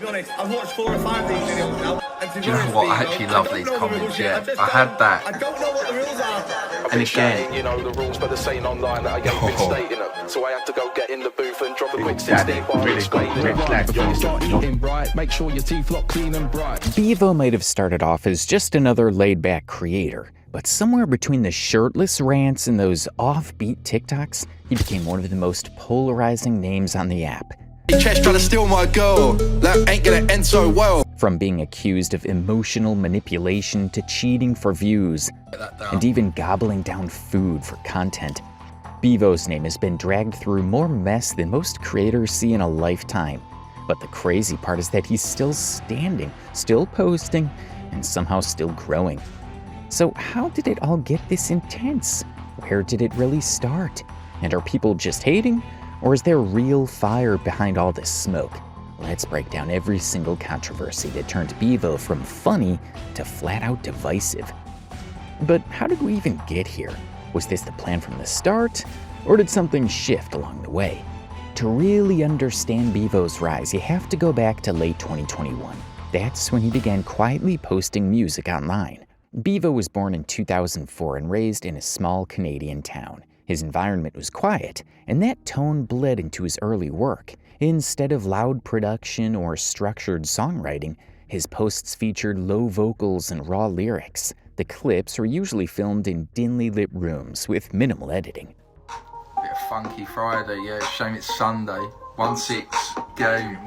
be honest, I've watched 4 or 5 of these videos now. And to Do you know what? I actually love these comments, yeah. I had that. I don't know what the rules are. And again, you know the rules, but they're saying online that I ain't been stating them. So I had to go get in the booth and drop a quick 16 bar explaining. Before you start eating right, make sure your teeth look clean and bright. Beavo might have started off as just another laid-back creator, but somewhere between the shirtless rants and those offbeat TikToks, he became one of the most polarizing names on the app. Chest trying to steal my girl, that ain't gonna end so well. From being accused of emotional manipulation to cheating for views, and even gobbling down food for content, Bivo's name has been dragged through more mess than most creators see in a lifetime. But the crazy part is that he's still standing, still posting, and somehow still growing. So how did it all get this intense? Where did it really start? And are people just hating? Or is there real fire behind all this smoke? Let's break down every single controversy that turned Bivo from funny to flat-out divisive. But how did we even get here? Was this the plan from the start? Or did something shift along the way? To really understand Bivo's rise, you have to go back to late 2021. That's when he began quietly posting music online. Bivo was born in 2004 and raised in a small Canadian town. His environment was quiet, and that tone bled into his early work. Instead of loud production or structured songwriting, his posts featured low vocals and raw lyrics. The clips were usually filmed in dimly lit rooms with minimal editing. bit of Funky Friday, yeah, shame it's Sunday. 1-6, game.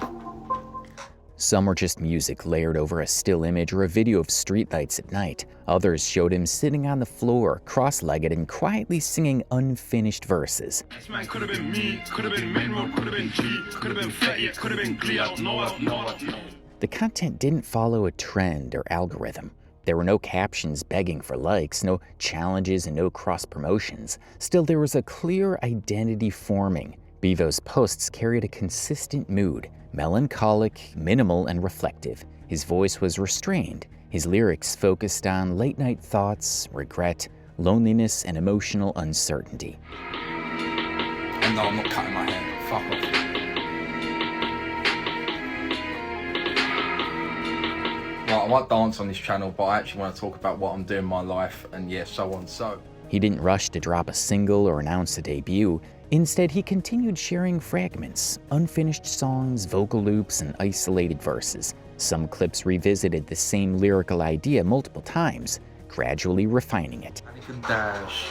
Some were just music layered over a still image or a video of streetlights at night. Others showed him sitting on the floor, cross-legged and quietly singing unfinished verses. This man could have been me, could have been main road, could have been G, could have been Fetty, could have been Glee, I don't know. The content didn't follow a trend or algorithm. There were no captions begging for likes, no challenges and no cross-promotions. Still, there was a clear identity forming. Bivo's posts carried a consistent mood, melancholic, minimal, and reflective. His voice was restrained. His lyrics focused on late-night thoughts, regret, loneliness, and emotional uncertainty. And no, I'm not cutting my hair. Fuck off. Right, I might dance on this channel, but I actually want to talk about what I'm doing in my life, and yeah, so on so. He didn't rush to drop a single or announce a debut. Instead, he continued sharing fragments, unfinished songs, vocal loops, and isolated verses. Some clips revisited the same lyrical idea multiple times, gradually refining it. Panic dash.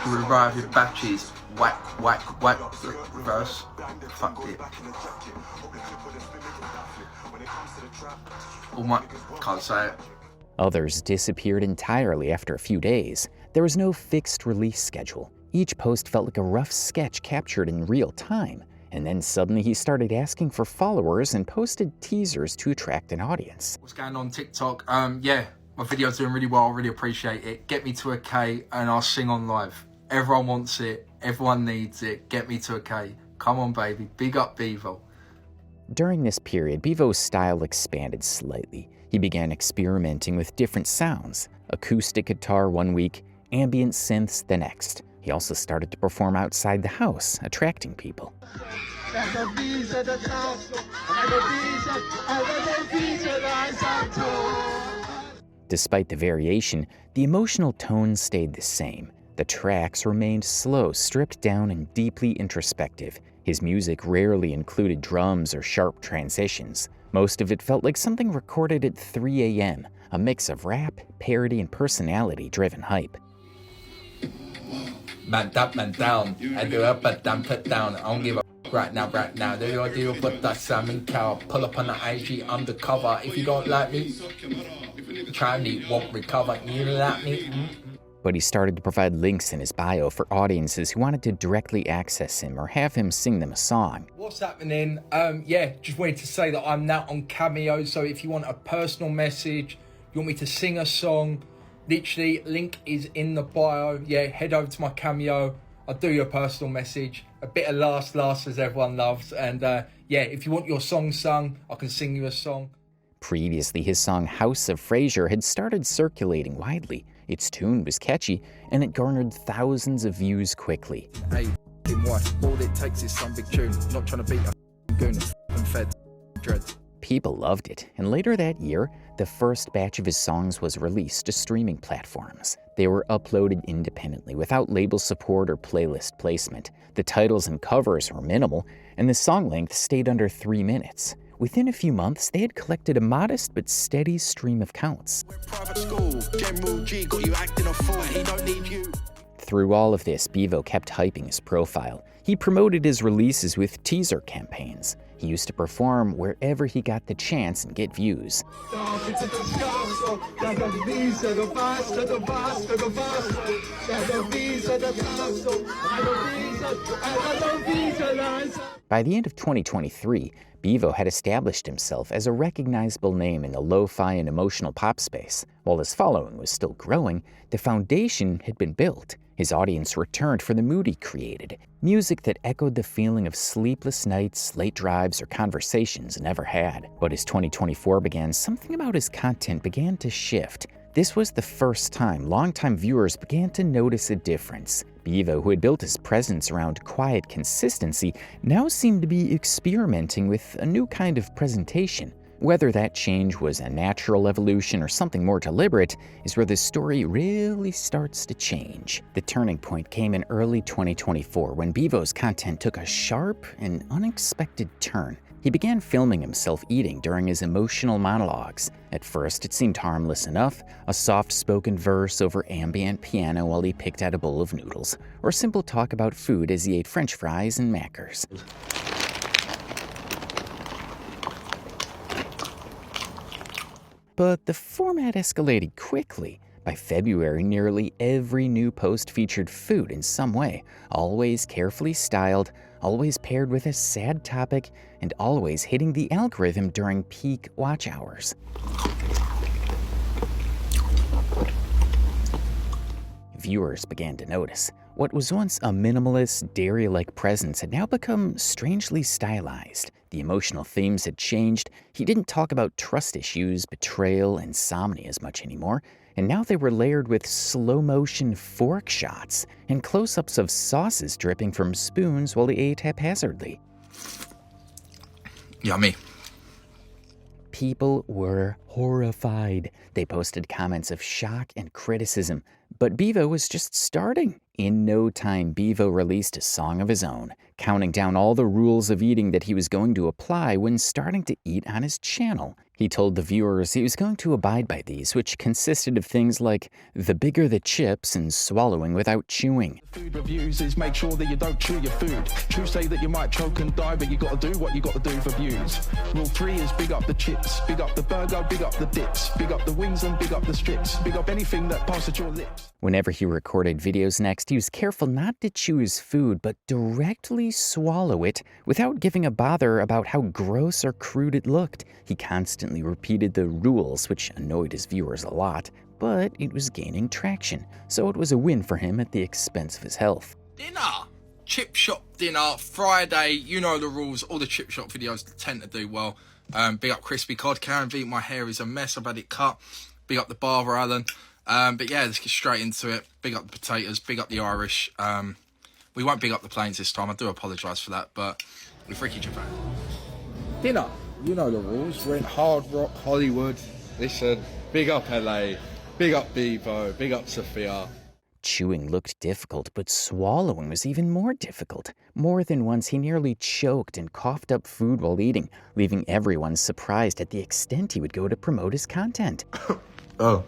You would arrive with batches. Whack, whack, whack. Verse. Fuck it. Oh my, can't say it. Others disappeared entirely after a few days. There was no fixed release schedule. Each post felt like a rough sketch captured in real time. And then suddenly he started asking for followers and posted teasers to attract an audience. What's going on TikTok? Yeah, my video's doing really well. I really appreciate it. Get me to a K and I'll sing on live. Everyone wants it. Everyone needs it. Get me to a K. Come on, baby. Big up Bivo. During this period, Bivo's style expanded slightly. He began experimenting with different sounds. Acoustic guitar one week, ambient synths the next. He also started to perform outside the house, attracting people. Despite the variation, the emotional tone stayed the same. The tracks remained slow, stripped down, and deeply introspective. His music rarely included drums or sharp transitions. Most of it felt like something recorded at 3 a.m., a mix of rap, parody, and personality-driven hype. Man up, man down. I do up, but down, put down. I don't give a right now. Do your deal, put that salmon cow. Pull up on the IG undercover. If you don't like me, try me, won't recover. You like me? But he started to provide links in his bio for audiences who wanted to directly access him or have him sing them a song. What's happening? Yeah, just wanted to say that I'm now on Cameo, so if you want a personal message, you want me to sing a song, literally, link is in the bio. Yeah, head over to my Cameo. I'll do your personal message. A bit of last as everyone loves. And yeah, if you want your song sung, I can sing you a song. Previously, his song House of Fraser had started circulating widely. Its tune was catchy, and it garnered thousands of views quickly. Hey, what? All it takes is some big tune. Not trying to beat a goon and fed dreads. People loved it, and later that year, the first batch of his songs was released to streaming platforms. They were uploaded independently without label support or playlist placement. The titles and covers were minimal, and the song length stayed under 3 minutes. Within a few months, they had collected a modest but steady stream of counts. Through all of this, Bivo kept hyping his profile. He promoted his releases with teaser campaigns. He used to perform wherever he got the chance and get views. By the end of 2023, Bivo had established himself as a recognizable name in the lo-fi and emotional pop space. While his following was still growing, the foundation had been built. His audience returned for the mood he created, music that echoed the feeling of sleepless nights, late drives, or conversations never had. But as 2024 began, something about his content began to shift. This was the first time longtime viewers began to notice a difference. Bivo, who had built his presence around quiet consistency, now seemed to be experimenting with a new kind of presentation. Whether that change was a natural evolution or something more deliberate is where the story really starts to change. The turning point came in early 2024 when Bivo's content took a sharp and unexpected turn. He began filming himself eating during his emotional monologues. At first, it seemed harmless enough, a soft-spoken verse over ambient piano while he picked out a bowl of noodles, or simple talk about food as he ate french fries and macros. But the format escalated quickly. By February, nearly every new post featured food in some way, always carefully styled, always paired with a sad topic, and always hitting the algorithm during peak watch hours. Viewers began to notice. What was once a minimalist, dairy-like presence had now become strangely stylized. The emotional themes had changed. He didn't talk about trust issues, betrayal, insomnia as much anymore, and now they were layered with slow-motion fork shots and close-ups of sauces dripping from spoons while he ate haphazardly. Yummy. People were horrified. They posted comments of shock and criticism. But Bivo was just starting. In no time, Bivo released a song of his own, counting down all the rules of eating that he was going to apply when starting to eat on his channel. He told the viewers he was going to abide by these, which consisted of things like the bigger the chips and swallowing without chewing. Food reviews is make sure that you don't chew your food. True say that you might choke and die, but you gotta do what you gotta do for views. Rule 3 is big up the chips, big up the burger, big up the dips, big up the wings and big up the strips, big up anything that passes your lips. Whenever he recorded videos next, he was careful not to chew his food, but directly swallow it without giving a bother about how gross or crude it looked. He constantly repeated the rules, which annoyed his viewers a lot, but it was gaining traction, so it was a win for him at the expense of his health. Dinner! Chip shop dinner, Friday, you know the rules. All the chip shop videos tend to do well. Big up Crispy Cod, Karen V, my hair is a mess, I've had it cut. Big up the barber, Alan. But yeah, let's get straight into it. Big up the potatoes, big up the Irish. We won't big up the planes this time, I do apologise for that, but we're freaky Japan. Dinner, you know the rules. We're in Hard Rock, Hollywood. Listen, big up LA, big up Bivo, big up Sophia. Chewing looked difficult, but swallowing was even more difficult. More than once, he nearly choked and coughed up food while eating, leaving everyone surprised at the extent he would go to promote his content. Oh.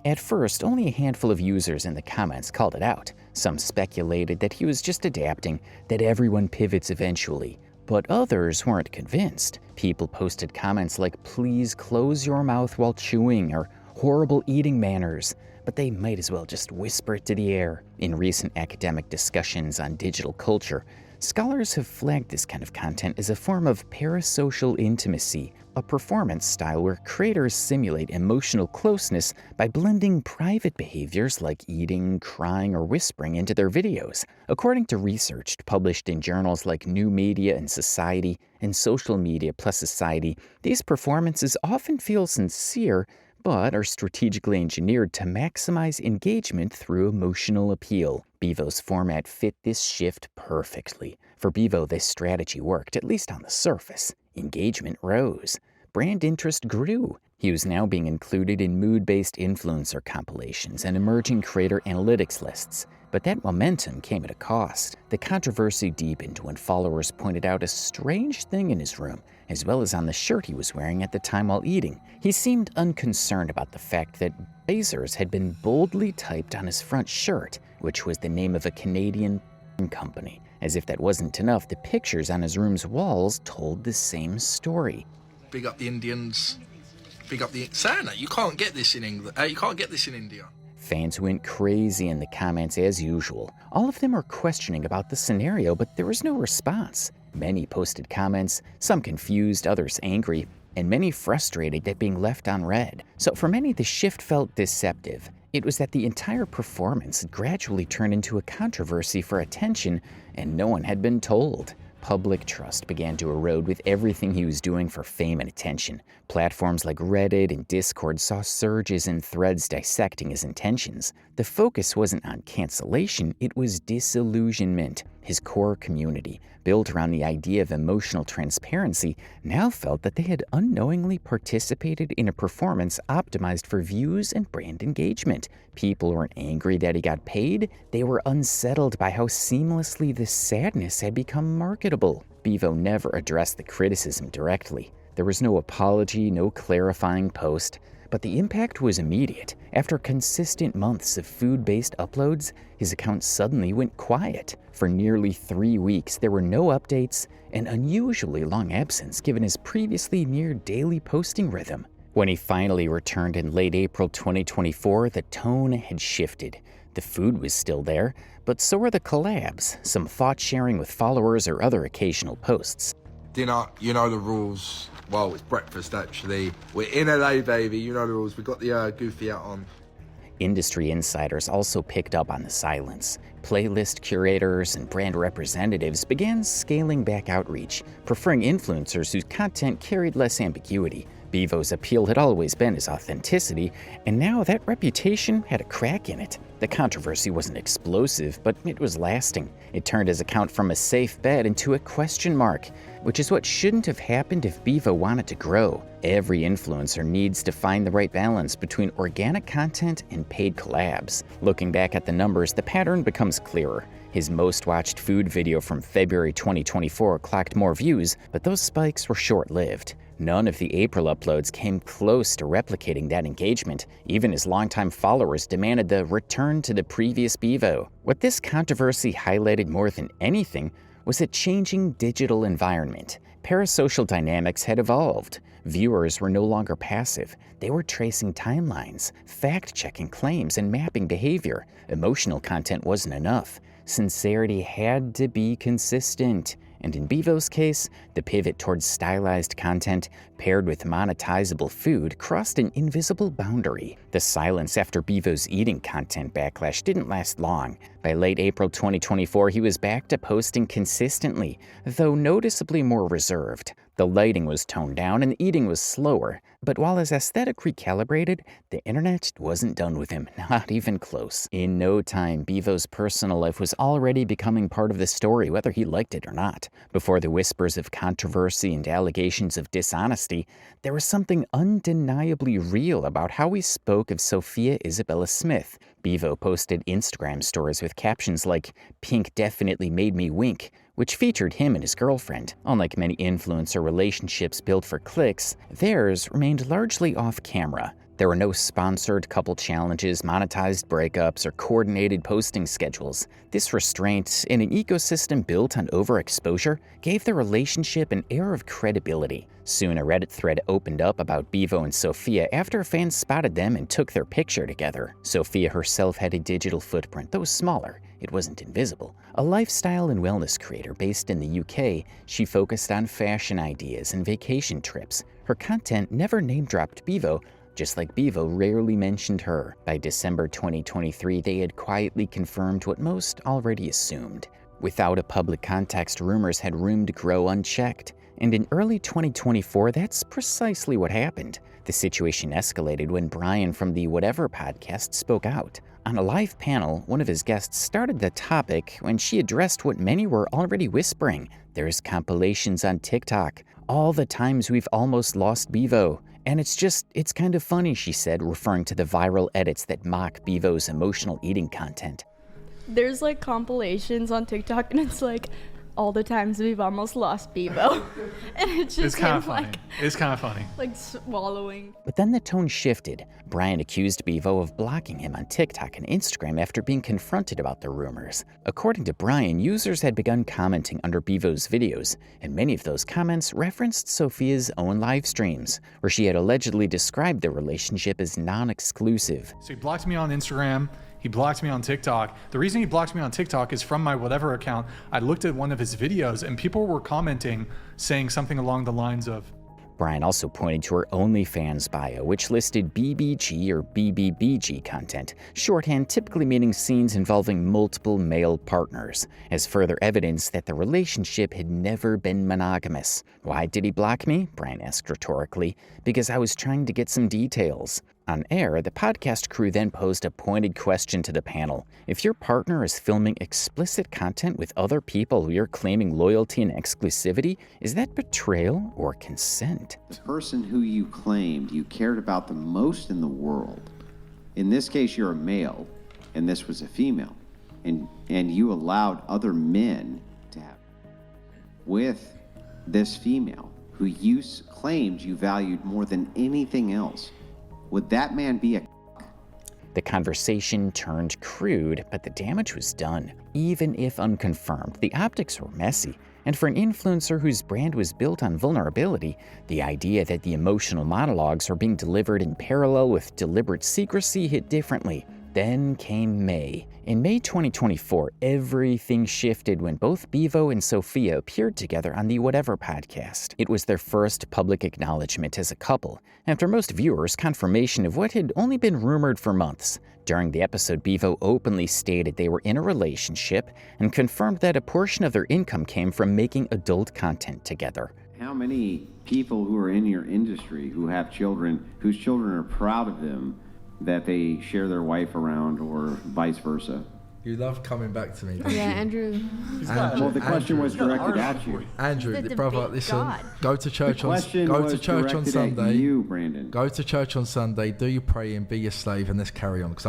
At first, only a handful of users in the comments called it out. Some speculated that he was just adapting, that everyone pivots eventually. But others weren't convinced. People posted comments like, "Please close your mouth while chewing," or "horrible eating manners," but they might as well just whisper it to the air. In recent academic discussions on digital culture, scholars have flagged this kind of content as a form of parasocial intimacy, a performance style where creators simulate emotional closeness by blending private behaviors like eating, crying, or whispering into their videos. According to research published in journals like New Media and Society and Social Media plus Society, these performances often feel sincere, but are strategically engineered to maximize engagement through emotional appeal. Bivo's format fit this shift perfectly. For Bivo, this strategy worked, at least on the surface. Engagement rose. Brand interest grew. He was now being included in mood-based influencer compilations and emerging creator analytics lists. But that momentum came at a cost. The controversy deepened when followers pointed out a strange thing in his room, as well as on the shirt he was wearing at the time while eating. He seemed unconcerned about the fact that Blazers had been boldly typed on his front shirt, which was the name of a Canadian company. As if that wasn't enough, the pictures on his room's walls told the same story. Big up the Indians. Big up the Santa. You can't get this in England. You can't get this in India. Fans went crazy in the comments as usual. All of them were questioning about the scenario, but there was no response. Many posted comments, some confused, others angry, and many frustrated at being left unread. So for many, the shift felt deceptive. It was that the entire performance had gradually turned into a controversy for attention, and no one had been told. Public trust began to erode with everything he was doing for fame and attention. Platforms like Reddit and Discord saw surges in threads dissecting his intentions. The focus wasn't on cancellation, it was disillusionment. His core community, built around the idea of emotional transparency, now felt that they had unknowingly participated in a performance optimized for views and brand engagement. People weren't angry that he got paid, they were unsettled by how seamlessly this sadness had become marketable. Bivo never addressed the criticism directly. There was no apology, no clarifying post, but the impact was immediate. After consistent months of food-based uploads, his account suddenly went quiet. For nearly 3 weeks, there were no updates, an unusually long absence given his previously near-daily posting rhythm. When he finally returned in late April 2024, the tone had shifted. The food was still there, but so were the collabs, some thought-sharing with followers or other occasional posts. Dinner, you know the rules. Well, it's breakfast actually. We're in LA, baby, you know the rules. We got the goofy hat on. Industry insiders also picked up on the silence. Playlist curators and brand representatives began scaling back outreach, preferring influencers whose content carried less ambiguity. Bivo's appeal had always been his authenticity, and now that reputation had a crack in it. The controversy wasn't explosive, but it was lasting. It turned his account from a safe bet into a question mark, which is what shouldn't have happened if Bivo wanted to grow. Every influencer needs to find the right balance between organic content and paid collabs. Looking back at the numbers, the pattern becomes clearer. His most watched food video from February 2024 clocked more views, but those spikes were short-lived. None of the April uploads came close to replicating that engagement. Even his longtime followers demanded the return to the previous Bivo. What this controversy highlighted more than anything was a changing digital environment. Parasocial dynamics had evolved. Viewers were no longer passive. They were tracing timelines, fact-checking claims, and mapping behavior. Emotional content wasn't enough. Sincerity had to be consistent. And in Bivo's case, the pivot towards stylized content paired with monetizable food crossed an invisible boundary. The silence after Bivo's eating content backlash didn't last long. By late April 2024, he was back to posting consistently, though noticeably more reserved. The lighting was toned down and the eating was slower, but while his aesthetic recalibrated, the internet wasn't done with him, not even close. In no time, Bivo's personal life was already becoming part of the story, whether he liked it or not. Before the whispers of controversy and allegations of dishonesty, there was something undeniably real about how he spoke of Sophia Isabella Smith. Bivo posted Instagram stories with captions like, "Pink definitely made me wink," which featured him and his girlfriend. Unlike many influencer relationships built for clicks, theirs remained largely off-camera. There were no sponsored couple challenges, monetized breakups, or coordinated posting schedules. This restraint, in an ecosystem built on overexposure, gave the relationship an air of credibility. Soon a Reddit thread opened up about Bivo and Sophia after fans spotted them and took their picture together. Sophia herself had a digital footprint, though smaller. It wasn't invisible. A lifestyle and wellness creator based in the UK, she focused on fashion ideas and vacation trips. Her content never name-dropped Bivo, just like Bivo rarely mentioned her. By December 2023, they had quietly confirmed what most already assumed. Without a public context, rumors had room to grow unchecked. And in early 2024, that's precisely what happened. The situation escalated when Brian from the Whatever podcast spoke out. On a live panel, one of his guests started the topic when she addressed what many were already whispering. There's compilations on TikTok. All the times we've almost lost Bivo. And it's kind of funny, she said, referring to the viral edits that mock Bivo's emotional eating content. There's like compilations on TikTok and it's like all the times we've almost lost Bivo. And it's just kind of funny. Like, it's kind of funny. Like swallowing. But then the tone shifted. Brian accused Bivo of blocking him on TikTok and Instagram after being confronted about the rumors. According to Brian, users had begun commenting under Bivo's videos, and many of those comments referenced Sophia's own live streams, where she had allegedly described their relationship as non-exclusive. So he blocked me on Instagram. He blocked me on TikTok. The reason he blocked me on TikTok is from my Whatever account. I looked at one of his videos and people were commenting, saying something along the lines of... Brian also pointed to her OnlyFans bio, which listed BBG or BBBG content, shorthand typically meaning scenes involving multiple male partners, as further evidence that the relationship had never been monogamous. Why did he block me? Brian asked rhetorically. Because I was trying to get some details. On air, the podcast crew then posed a pointed question to the panel. If your partner is filming explicit content with other people you're claiming loyalty and exclusivity, is that betrayal or consent? The person who you claimed you cared about the most in the world, in this case you're a male, and this was a female, and you allowed other men to have with this female who you claimed you valued more than anything else. Would that man be a... The conversation turned crude, but the damage was done. Even if unconfirmed, the optics were messy. And for an influencer whose brand was built on vulnerability, the idea that the emotional monologues are being delivered in parallel with deliberate secrecy hit differently. Then came May. In May 2024, everything shifted when both Bivo and Sophia appeared together on the Whatever podcast. It was their first public acknowledgement as a couple, and for most viewers, confirmation of what had only been rumored for months. During the episode, Bivo openly stated they were in a relationship and confirmed that a portion of their income came from making adult content together. How many people who are in your industry who have children, whose children are proud of them, that they share their wife around or vice versa? You love coming back to me, don't Yeah, you? Andrew. Well, the question was directed at you. Andrew, The brother, big listen. God. Go to church The on question go was to church on directed Sunday. at you, Brandon. Go to church on Sunday. Do your praying. Be your slave, and let's carry on. Because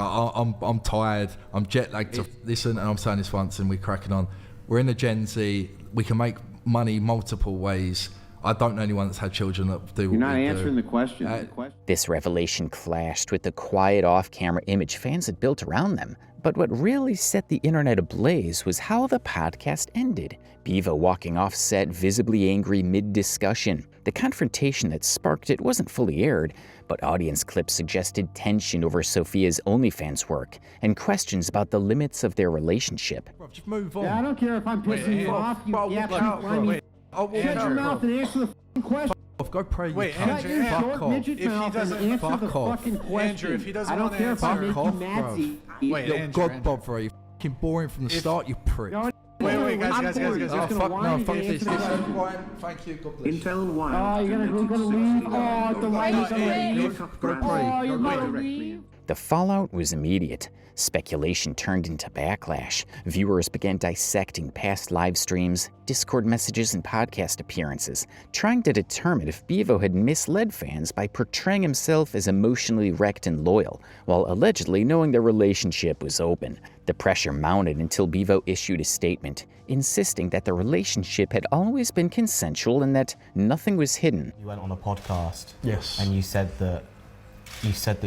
I'm tired. I'm jet lagged. Listen, and I'm saying this once, and we're cracking on. We're in a Gen Z. We can make money multiple ways. I don't know anyone that's had children that do what You're not we answering do. the question. This revelation clashed with the quiet off-camera image fans had built around them. But what really set the internet ablaze was how the podcast ended. Bivo walking off set, visibly angry mid-discussion. The confrontation that sparked it wasn't fully aired, but audience clips suggested tension over Sophia's OnlyFans work and questions about the limits of their relationship. Bro, just move on. Yeah, I don't care if I'm pissing you off. You Bro, yeah, walk out, bro. wait. I'll walk Shut out, your bro. mouth and answer the fucking question. Go pray. Wait, you cunt. Andrew, Shut your Fuck short off. midget If he mouth and doesn't- answer Fuck the off. fucking question. Andrew, if he doesn't I don't wanna care if I answer- make Fuck you off, Nazi. Wait, You're Andrew, God Andrew. Bob, bro. You fucking boring from the start, you prick. No, Wait, guys. I'm You're just Oh, gonna fuck whine no, and fuck answer this. the question. Brian, thank you, God bless. Intel and wine. Oh, you're gonna leave? Oh, the light is gonna leave. Go pray. Oh, you're Go gonna pray. leave? The fallout was immediate. Speculation turned into backlash. Viewers began dissecting past live streams, Discord messages, and podcast appearances, trying to determine if Bivo had misled fans by portraying himself as emotionally wrecked and loyal, while allegedly knowing their relationship was open. The pressure mounted until Bivo issued a statement, insisting that the relationship had always been consensual and that nothing was hidden. You went on a podcast. Yes. And you said that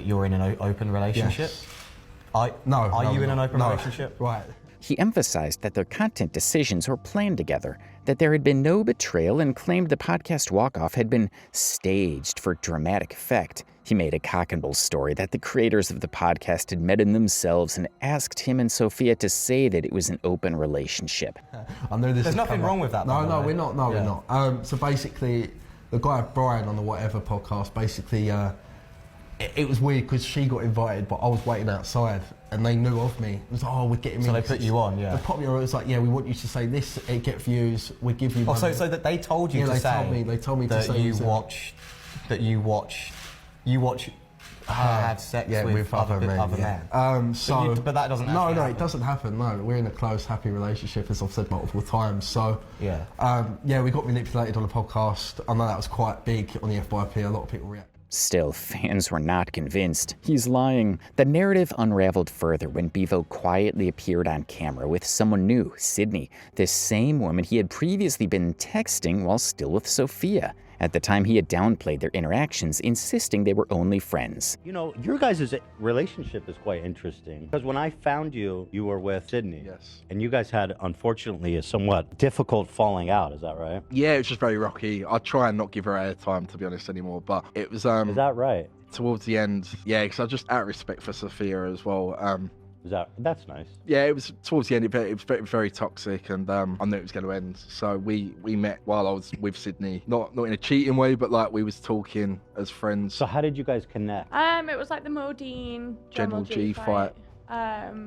you're in an open relationship. Yes. Are you in an open relationship? Right. He emphasized that their content decisions were planned together, that there had been no betrayal, and claimed the podcast walk-off had been staged for dramatic effect. He made a cock-and-bull story that the creators of the podcast had met in themselves and asked him and Sophia to say that it was an open relationship. I know this There's has nothing come wrong up. with that, No, by the no, way. we're not. No, Yeah. we're not. So basically, the guy Brian on the Whatever podcast basically it was weird because she got invited, but I was waiting outside, and they knew of me. It was like, oh, we're getting me. So they put you on, yeah. They put me on. It was like, yeah, we want you to say this, it get views, we give you money. Oh, so that they told you to say. They told me that to say you watch her have sex with other men. But that doesn't. No, it doesn't happen. No, we're in a close, happy relationship, as I've said multiple times. So yeah, we got manipulated on a podcast. I know that was quite big on the FYP. A lot of people react. Still, fans were not convinced. He's lying. The narrative unraveled further when Bivo quietly appeared on camera with someone new, Sydney, the same woman he had previously been texting while still with Sophia. At the time, he had downplayed their interactions, insisting they were only friends. You know, your guys' relationship is quite interesting. Because when I found you, you were with Sydney. Yes. And you guys had, unfortunately, a somewhat difficult falling out, is that right? Yeah, it was just very rocky. I try and not give her airtime, to be honest, anymore. But it was... Is that right? Towards the end, yeah, because I just, out of respect for Sophia as well... That's nice. Yeah, it was towards the end. It was very, very toxic, and I knew it was going to end. So we met while I was with Sydney, not in a cheating way, but like we was talking as friends. So how did you guys connect? It was like the Modine General G fight.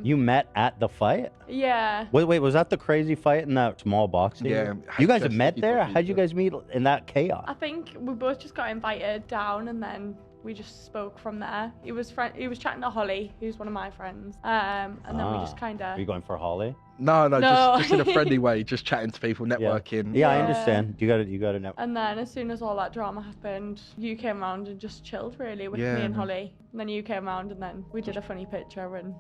You met at the fight? Yeah. Wait, was that the crazy fight in that small boxing? Yeah. You guys have met there? How'd you guys meet in that chaos? I think we both just got invited down, and then we just spoke from there. He was chatting to Holly, who's one of my friends, and then we just kind of... Are you going for Holly? No. Just in a friendly way, just chatting to people, networking. Yeah, I understand. You got to network. And then as soon as all that drama happened, you came around and just chilled really with me and Holly. And then you came around, and then we did a funny picture, and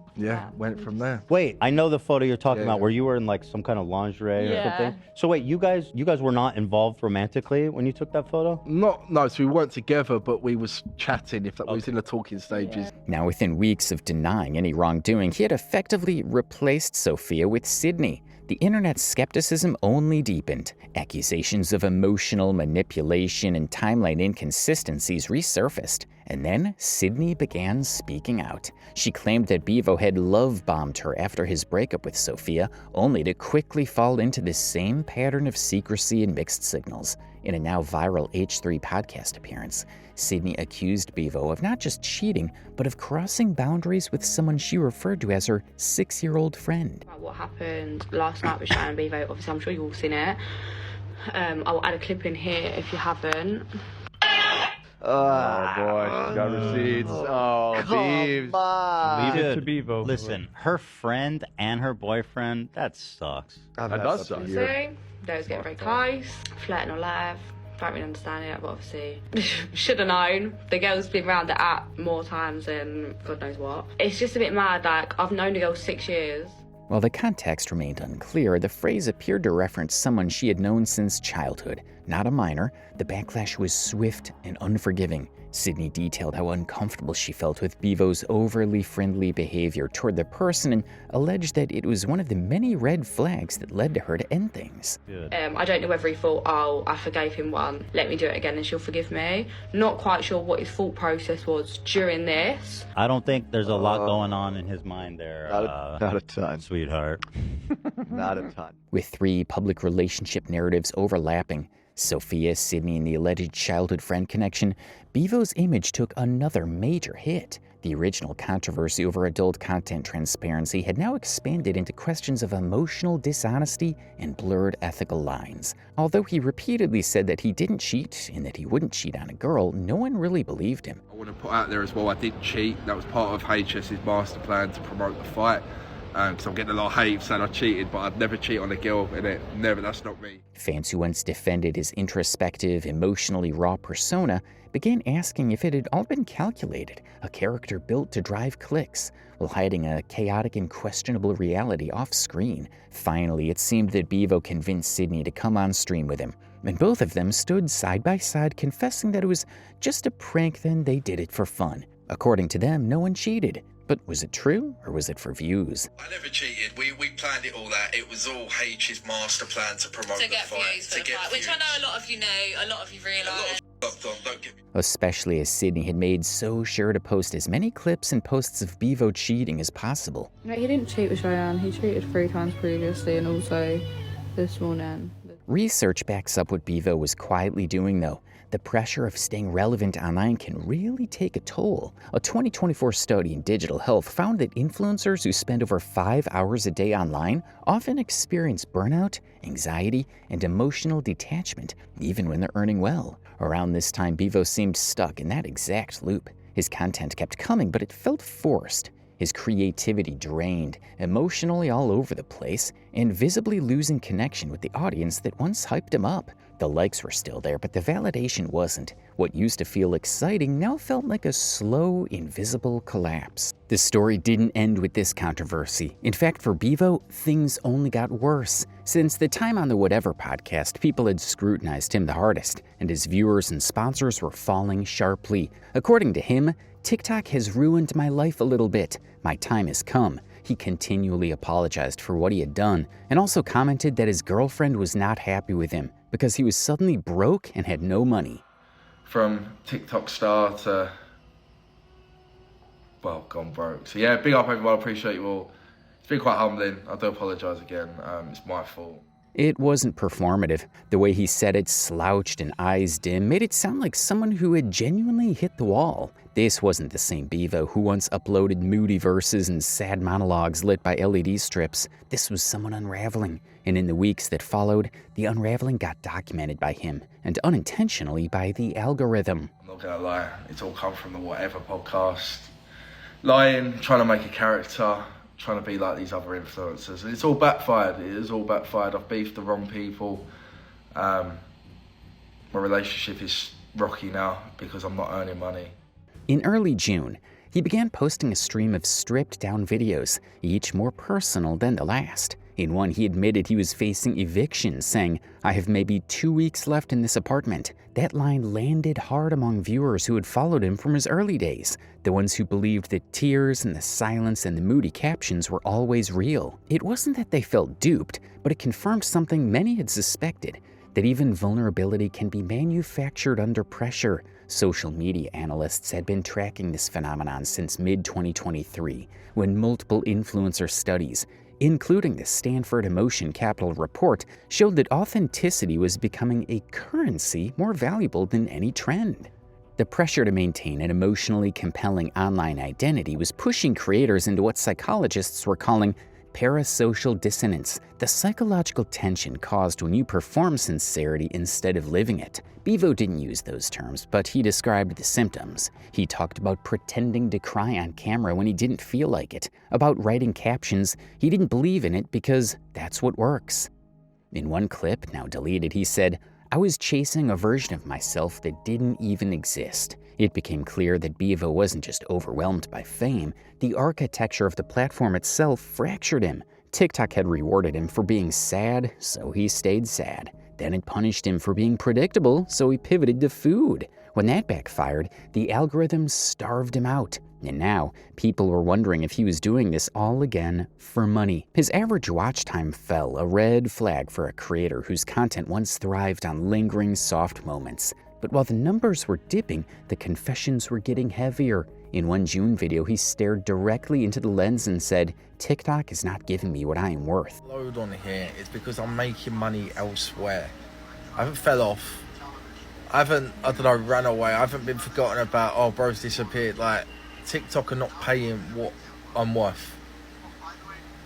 went from there. Wait, I know the photo you're talking about where you were in like some kind of lingerie or something. So wait, you guys were not involved romantically when you took that photo? No, so we weren't together, but we was chatting. If that we was in the talking stages. Now, within weeks of denying any wrongdoing, he had effectively replaced Sophia with Sydney. The internet's skepticism only deepened. Accusations of emotional manipulation and timeline inconsistencies resurfaced. And then Sydney began speaking out. She claimed that Bivo had love-bombed her after his breakup with Sophia, only to quickly fall into the same pattern of secrecy and mixed signals. In a now viral H3 podcast appearance, Sydney accused Bivo of not just cheating, but of crossing boundaries with someone she referred to as her 6-year-old friend. What happened last night with Shannon and Bivo, obviously I'm sure you've all seen it. I'll add a clip in here if you haven't. Oh boy, she's got receipts. Oh, Beavs. Leave it to Bivo. Listen, her friend and her boyfriend, that sucks. That does suck. So, they was getting very close, flirting on live. Don't really understand it, but obviously should have known. The girl's been around the app more times than God knows what. It's just a bit mad. Like, I've known the girl 6 years. While the context remained unclear, the phrase appeared to reference someone she had known since childhood. Not a minor, the backlash was swift and unforgiving. Sydney detailed how uncomfortable she felt with Bivo's overly friendly behavior toward the person and alleged that it was one of the many red flags that led to her to end things. I don't know whether he thought, oh, I forgave him one, let me do it again and she'll forgive me. Not quite sure what his thought process was during this. I don't think there's a lot going on in his mind there. Not a ton. Sweetheart. Not a ton. With 3 public relationship narratives overlapping, Sophia, Sydney, and the alleged childhood friend connection, Bivo's image took another major hit. The original controversy over adult content transparency had now expanded into questions of emotional dishonesty and blurred ethical lines. Although he repeatedly said that he didn't cheat and that he wouldn't cheat on a girl, no one really believed him. I want to put out there as well, I didn't cheat. That was part of HS's master plan to promote the fight. Because I'm getting a lot of hate saying I cheated, but I'd never cheat on a girl, innit? Never, that's not me. Fans who once defended his introspective, emotionally raw persona began asking if it had all been calculated, a character built to drive clicks, while hiding a chaotic and questionable reality off-screen. Finally, it seemed that Bivo convinced Sydney to come on stream with him, and both of them stood side by side confessing that it was just a prank, then they did it for fun. According to them, no one cheated. But was it true, or was it for views? I never cheated. We planned it all out. It was all H's master plan to promote the fight. To get views, which I know a lot of you know, a lot of you realise. Don't get me. Especially as Sydney had made so sure to post as many clips and posts of Bivo cheating as possible. No, he didn't cheat with Cheyenne. He cheated 3 times previously and also this morning. Research backs up what Bivo was quietly doing, though. the pressure of staying relevant online can really take a toll. A 2024 study in digital health found that influencers who spend over 5 hours a day online often experience burnout, anxiety, and emotional detachment, even when they're earning well. Around this time, Bivo seemed stuck in that exact loop. His content kept coming, but it felt forced. His creativity drained, emotionally all over the place, and visibly losing connection with the audience that once hyped him up. The likes were still there, but the validation wasn't. What used to feel exciting now felt like a slow, invisible collapse. The story didn't end with this controversy. In fact, for Bivo, things only got worse. Since the time on the Whatever podcast, people had scrutinized him the hardest, and his viewers and sponsors were falling sharply. According to him, TikTok has ruined my life a little bit. My time has come. He continually apologized for what he had done, and also commented that his girlfriend was not happy with him because he was suddenly broke and had no money. From TikTok star to, well, gone broke. So yeah, big up everyone, I appreciate you all. It's been quite humbling. I do apologise again, it's my fault. It wasn't performative. The way he said it, slouched and eyes dim, made it sound like someone who had genuinely hit the wall. This wasn't the same Bivo who once uploaded moody verses and sad monologues lit by LED strips. This was someone unraveling, and in the weeks that followed, the unraveling got documented by him, and unintentionally by the algorithm. I'm not gonna lie, it's all come from the Whatever podcast. Lying, trying to make a character, trying to be like these other influencers. And it's all backfired. It is all backfired. I've beefed the wrong people. My relationship is rocky now because I'm not earning money. In early June, he began posting a stream of stripped-down videos, each more personal than the last. In one, he admitted he was facing eviction, saying, "I have maybe 2 weeks left in this apartment." That line landed hard among viewers who had followed him from his early days, the ones who believed the tears and the silence and the moody captions were always real. It wasn't that they felt duped, but it confirmed something many had suspected, that even vulnerability can be manufactured under pressure. Social media analysts had been tracking this phenomenon since mid-2023, when multiple influencer studies, including the Stanford Emotion Capital report, showed that authenticity was becoming a currency more valuable than any trend. The pressure to maintain an emotionally compelling online identity was pushing creators into what psychologists were calling parasocial dissonance, the psychological tension caused when you perform sincerity instead of living it. Bivo didn't use those terms, but he described the symptoms. He talked about pretending to cry on camera when he didn't feel like it, about writing captions he didn't believe in it because that's what works. In one clip, now deleted, he said, "I was chasing a version of myself that didn't even exist." It became clear that Bivo wasn't just overwhelmed by fame. The architecture of the platform itself fractured him. TikTok had rewarded him for being sad, so he stayed sad. Then it punished him for being predictable, so he pivoted to food. When that backfired, the algorithm starved him out. And now, people were wondering if he was doing this all again for money. His average watch time fell, a red flag for a creator whose content once thrived on lingering soft moments. But while the numbers were dipping, the confessions were getting heavier. In one June video, he stared directly into the lens and said, "TikTok is not giving me what I am worth." Load on here is because I'm making money elsewhere. I haven't fell off. I haven't, ran away. I haven't been forgotten about, oh, bro's disappeared. Like, TikTok are not paying what I'm worth.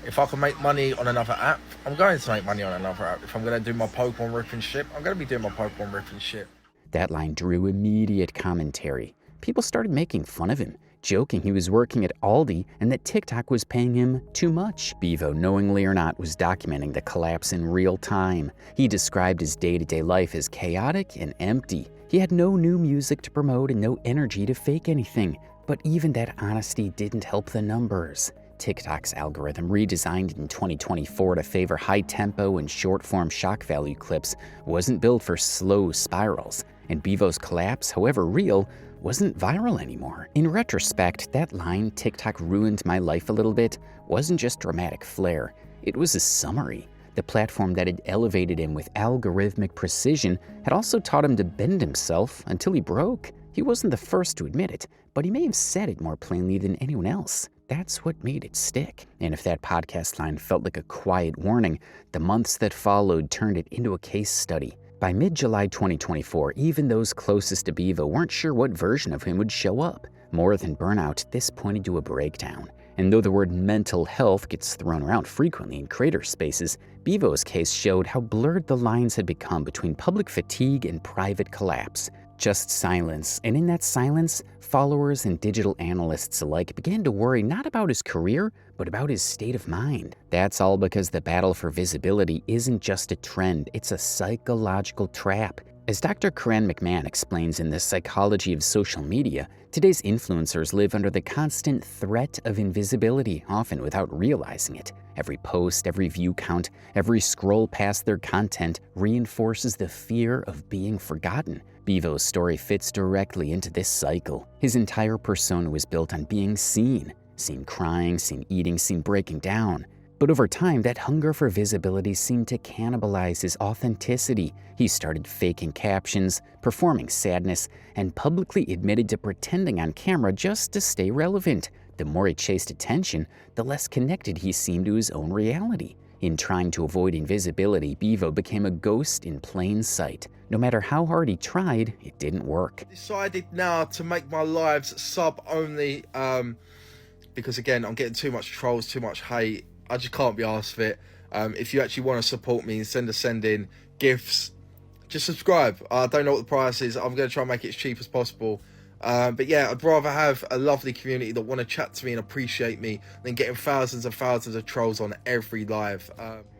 If I can make money on another app, I'm going to make money on another app. If I'm going to do my Pokemon ripping shit, I'm going to be doing my Pokemon ripping shit. That line drew immediate commentary. People started making fun of him, joking he was working at Aldi and that TikTok was paying him too much. Bivo, knowingly or not, was documenting the collapse in real time. He described his day-to-day life as chaotic and empty. He had no new music to promote and no energy to fake anything. But even that honesty didn't help the numbers. TikTok's algorithm, redesigned in 2024 to favor high-tempo and short-form shock value clips, wasn't built for slow spirals. And Bivo's collapse, however real, wasn't viral anymore. In retrospect, that line, "TikTok ruined my life a little bit," wasn't just dramatic flair. It was a summary. The platform that had elevated him with algorithmic precision had also taught him to bend himself until he broke. He wasn't the first to admit it, but he may have said it more plainly than anyone else. That's what made it stick. And if that podcast line felt like a quiet warning, the months that followed turned it into a case study. By mid-July 2024, even those closest to Bivo weren't sure what version of him would show up. More than burnout, this pointed to a breakdown. And though the word mental health gets thrown around frequently in creator spaces, Bivo's case showed how blurred the lines had become between public fatigue and private collapse. Just silence, and in that silence, followers and digital analysts alike began to worry not about his career, but about his state of mind. That's all because the battle for visibility isn't just a trend, it's a psychological trap. As Dr. Karen McMahon explains in The Psychology of Social Media, today's influencers live under the constant threat of invisibility, often without realizing it. Every post, every view count, every scroll past their content reinforces the fear of being forgotten. Bivo's story fits directly into this cycle. His entire persona was built on being seen crying, seen eating, seen breaking down. But over time, that hunger for visibility seemed to cannibalize his authenticity. He started faking captions, performing sadness, and publicly admitted to pretending on camera just to stay relevant. The more he chased attention, the less connected he seemed to his own reality. In trying to avoid invisibility, Bivo became a ghost in plain sight. No matter how hard he tried, it didn't work. Decided now to make my lives sub-only, because again, I'm getting too much trolls, too much hate. I just can't be arsed for it. If you actually want to support me and send in gifts, just subscribe. I don't know what the price is. I'm going to try and make it as cheap as possible. But yeah, I'd rather have a lovely community that want to chat to me and appreciate me than getting thousands and thousands of trolls on every live.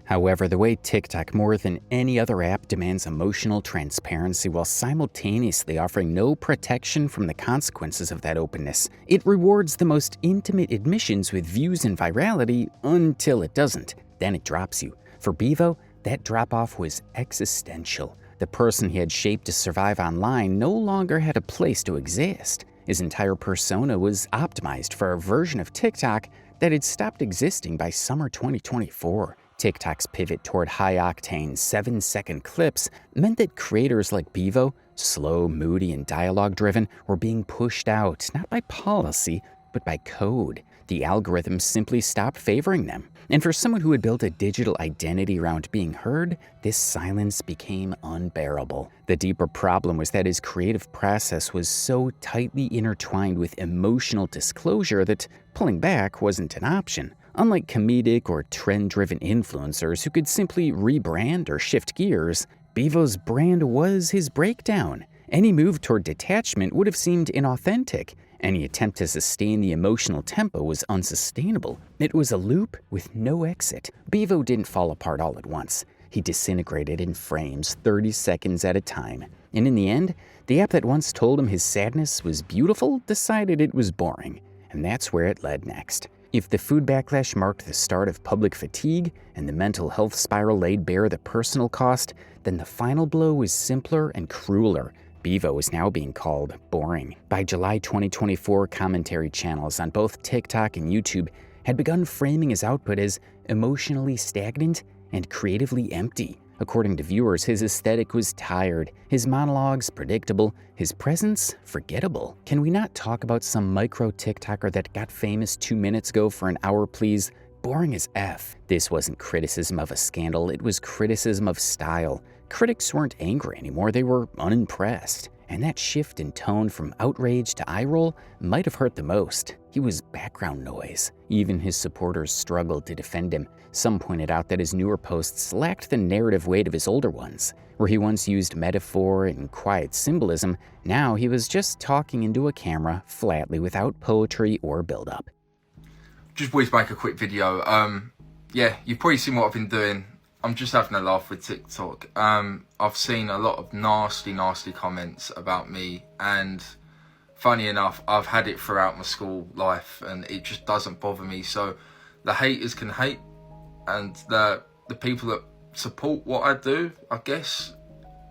However, the way TikTok more than any other app demands emotional transparency while simultaneously offering no protection from the consequences of that openness, it rewards the most intimate admissions with views and virality until it doesn't. Then it drops you. For Bivo, that drop-off was existential. The person he had shaped to survive online no longer had a place to exist. His entire persona was optimized for a version of TikTok that had stopped existing by summer 2024. TikTok's pivot toward high-octane 7-second clips meant that creators like Bivo, slow, moody, and dialogue-driven, were being pushed out, not by policy, but by code. The algorithms simply stopped favoring them. And for someone who had built a digital identity around being heard, this silence became unbearable. The deeper problem was that his creative process was so tightly intertwined with emotional disclosure that pulling back wasn't an option. Unlike comedic or trend-driven influencers who could simply rebrand or shift gears, Bivo's brand was his breakdown. Any move toward detachment would have seemed inauthentic. Any attempt to sustain the emotional tempo was unsustainable. It was a loop with no exit. Bivo didn't fall apart all at once. He disintegrated in frames, 30 seconds at a time. And in the end, the app that once told him his sadness was beautiful decided it was boring. And that's where it led next. If the food backlash marked the start of public fatigue and the mental health spiral laid bare the personal cost, then the final blow was simpler and crueler. Bivo is now being called boring. By July 2024, commentary channels on both TikTok and YouTube had begun framing his output as emotionally stagnant and creatively empty. According to viewers, his aesthetic was tired, his monologues predictable, his presence forgettable. Can we not talk about some micro TikToker that got famous 2 minutes ago for an hour, please? Boring as F. This wasn't criticism of a scandal, it was criticism of style. Critics weren't angry anymore, they were unimpressed. And that shift in tone from outrage to eye roll might have hurt the most. He was background noise. Even his supporters struggled to defend him. Some pointed out that his newer posts lacked the narrative weight of his older ones. Where he once used metaphor and quiet symbolism, now he was just talking into a camera flatly without poetry or build-up. Just wanted to make a quick video. Yeah, you've probably seen what I've been doing. I'm just having a laugh with TikTok. I've seen a lot of nasty comments about me, and funny enough, I've had it throughout my school life, and it just doesn't bother me. So the haters can hate, and the people that support what I do, I guess,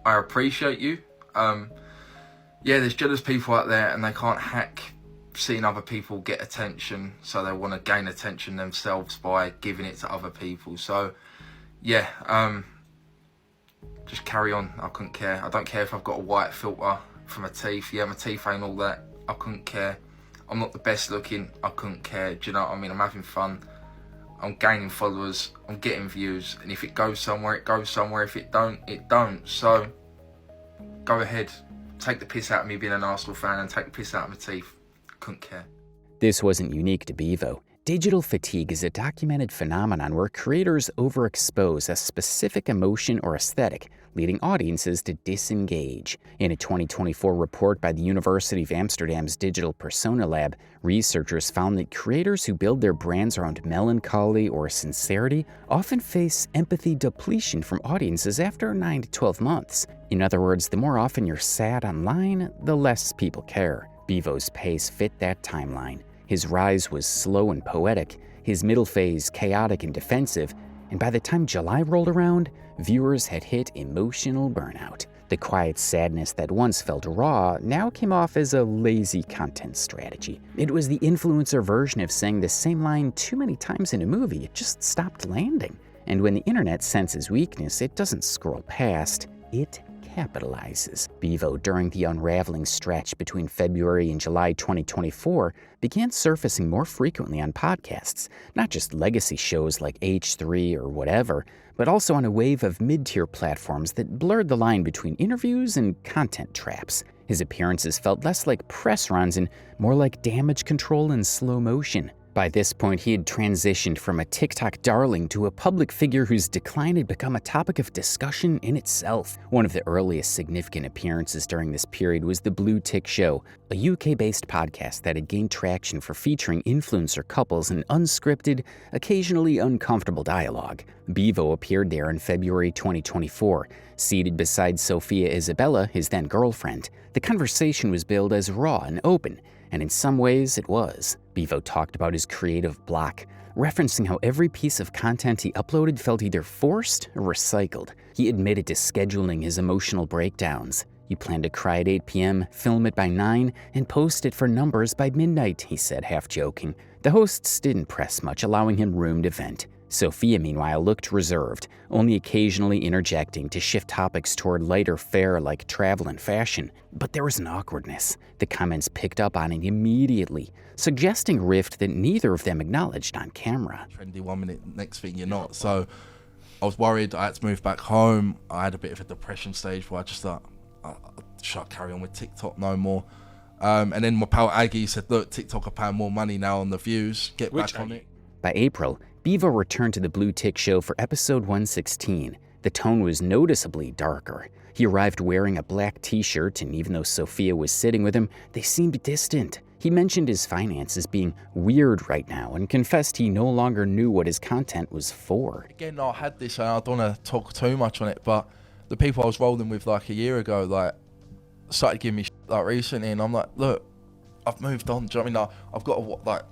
I appreciate you. Yeah, there's jealous people out there, and they can't hack seeing other people get attention, so they want to gain attention themselves by giving it to other people. So yeah, just carry on. I couldn't care. I don't care if I've got a white filter for my teeth. Yeah, my teeth ain't all that. I couldn't care. I'm not the best looking. I couldn't care. Do you know what I mean? I'm having fun. I'm gaining followers. I'm getting views. And if it goes somewhere, it goes somewhere. If it don't, it don't. So go ahead, take the piss out of me being an Arsenal fan and take the piss out of my teeth. Couldn't care. This wasn't unique to Bivo. Digital fatigue is a documented phenomenon where creators overexpose a specific emotion or aesthetic, leading audiences to disengage. In a 2024 report by the University of Amsterdam's Digital Persona Lab, researchers found that creators who build their brands around melancholy or sincerity often face empathy depletion from audiences after 9 to 12 months. In other words, the more often you're sad online, the less people care. Bivo's pace fit that timeline. His rise was slow and poetic, his middle phase chaotic and defensive, and by the time July rolled around, viewers had hit emotional burnout. The quiet sadness that once felt raw now came off as a lazy content strategy. It was the influencer version of saying the same line too many times in a movie, it just stopped landing. And when the internet senses weakness, it doesn't scroll past, it capitalizes. Bivo, during the unraveling stretch between February and July 2024, began surfacing more frequently on podcasts, not just legacy shows like H3 or whatever, but also on a wave of mid-tier platforms that blurred the line between interviews and content traps. His appearances felt less like press runs and more like damage control in slow motion. By this point, he had transitioned from a TikTok darling to a public figure whose decline had become a topic of discussion in itself. One of the earliest significant appearances during this period was The Blue Tick Show, a UK-based podcast that had gained traction for featuring influencer couples and unscripted, occasionally uncomfortable dialogue. Bivo appeared there in February 2024, seated beside Sophia Isabella, his then-girlfriend. The conversation was billed as raw and open, and in some ways it was. Bivo talked about his creative block, referencing how every piece of content he uploaded felt either forced or recycled. He admitted to scheduling his emotional breakdowns. "You plan to cry at 8 p.m., film it by 9, and post it for numbers by midnight," he said, half joking. The hosts didn't press much, allowing him room to vent. Sophia, meanwhile, looked reserved, only occasionally interjecting to shift topics toward lighter fare like travel and fashion. But there was an awkwardness. The comments picked up on it immediately, suggesting rift that neither of them acknowledged on camera. Trendy 1 minute, next thing you're not. So I was worried. I had to move back home. I had a bit of a depression stage where I just thought, I should carry on with TikTok no more. And then my pal Aggie said, look, TikTok are paying more money now on the views. Get back on it. By April, Bivo returned to the Blue Tick Show for episode 116. The tone was noticeably darker. He arrived wearing a black t-shirt, and even though Sophia was sitting with him, they seemed distant. He mentioned his finances being weird right now and confessed he no longer knew what his content was for. Again, I had this, and I don't want to talk too much on it, but the people I was rolling with like a year ago, like, started giving me like recently, and I'm like, look, I've moved on. Do you know what I mean? I've got like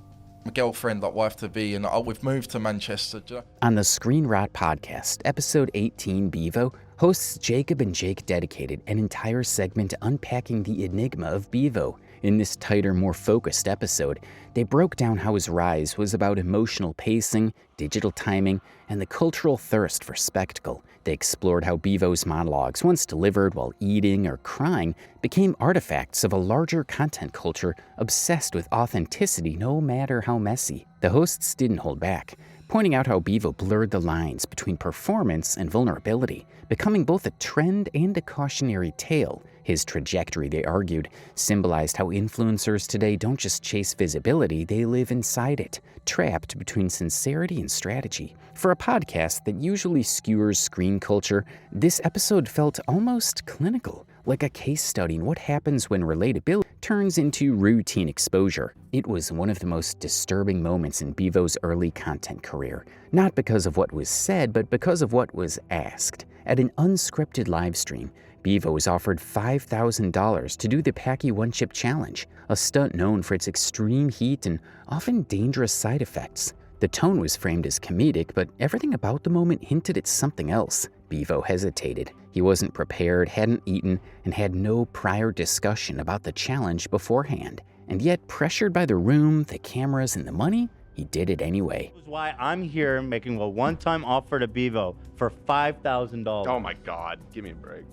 my girlfriend, like wife to be, and we've moved to Manchester. Do you know? On the Screen Rot podcast, episode 18, Bivo, hosts Jacob and Jake dedicated an entire segment to unpacking the enigma of Bivo. In this tighter, more focused episode, they broke down how his rise was about emotional pacing, digital timing, and the cultural thirst for spectacle. They explored how Bivo's monologues, once delivered while eating or crying, became artifacts of a larger content culture obsessed with authenticity no matter how messy. The hosts didn't hold back, pointing out how Bivo blurred the lines between performance and vulnerability, becoming both a trend and a cautionary tale. His trajectory, they argued, symbolized how influencers today don't just chase visibility, they live inside it, trapped between sincerity and strategy. For a podcast that usually skewers screen culture, this episode felt almost clinical, like a case study in what happens when relatability turns into routine exposure. It was one of the most disturbing moments in Bivo's early content career, not because of what was said, but because of what was asked. At an unscripted live stream, Bivo was offered $5,000 to do the Packy One-Chip Challenge, a stunt known for its extreme heat and often dangerous side effects. The tone was framed as comedic, but everything about the moment hinted at something else. Bivo hesitated. He wasn't prepared, hadn't eaten, and had no prior discussion about the challenge beforehand. And yet, pressured by the room, the cameras, and the money, he did it anyway. That's why I'm here making a one-time offer to Bivo for $5,000. Oh my God, give me a break.